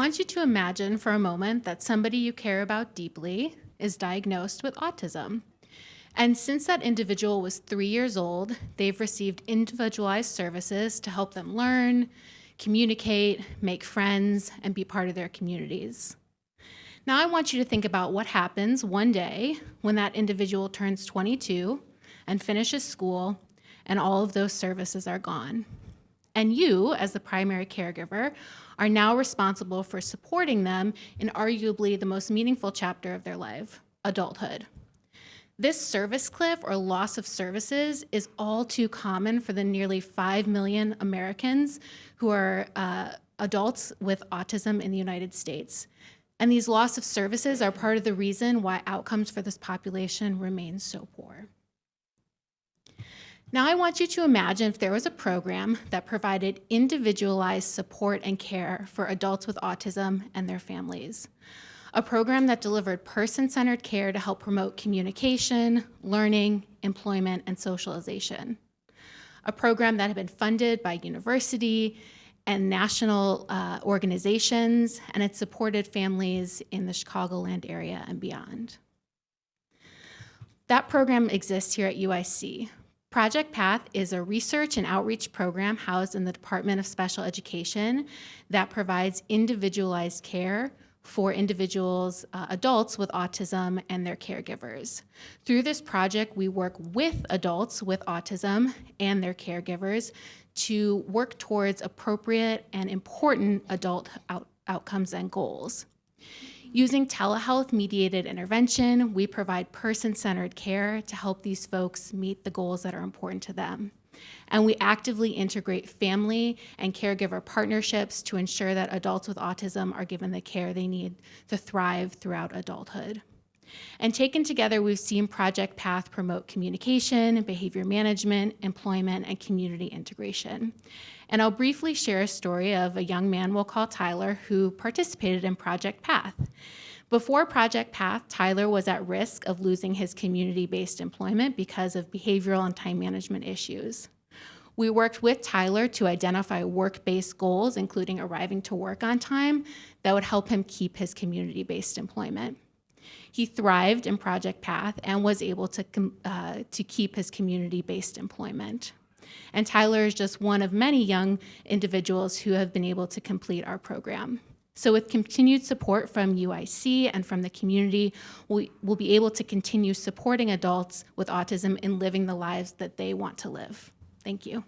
want you to imagine for a moment that somebody you care about deeply is diagnosed with autism. And since that individual was 3 years old, they've received individualized services to help them learn, communicate, make friends, and be part of their communities. Now I want you to think about what happens one day when that individual turns 22 and finishes school and all of those services are gone. And you, as the primary caregiver, are now responsible for supporting them in arguably the most meaningful chapter of their life, adulthood. This service cliff or loss of services is all too common for the nearly 5 million Americans who are adults with autism in the United States. And these loss of services are part of the reason why outcomes for this population remain so poor. Now I want you to imagine if there was a program that provided individualized support and care for adults with autism and their families. A program that delivered person-centered care to help promote communication, learning, employment, and socialization. A program that had been funded by university and national organizations, and it supported families in the Chicagoland area and beyond. That program exists here at UIC. Project PATH is a research and outreach program housed in the Department of Special Education that provides individualized care for individuals, adults with autism and their caregivers. Through this project, we work with adults with autism and their caregivers to work towards appropriate and important adult outcomes and goals. Using telehealth-mediated intervention, we provide person-centered care to help these folks meet the goals that are important to them. And we actively integrate family and caregiver partnerships to ensure that adults with autism are given the care they need to thrive throughout adulthood. And taken together, we've seen Project PATH promote communication, behavior management, employment, and community integration. And I'll briefly share a story of a young man we'll call Tyler who participated in Project PATH. Before Project PATH, Tyler was at risk of losing his community-based employment because of behavioral and time management issues. We worked with Tyler to identify work-based goals, including arriving to work on time, that would help him keep his community-based employment. He thrived in Project PATH and was able to keep his community-based employment. And Tyler is just one of many young individuals who have been able to complete our program. So with continued support from UIC and from the community, we'll be able to continue supporting adults with autism in living the lives that they want to live. Thank you.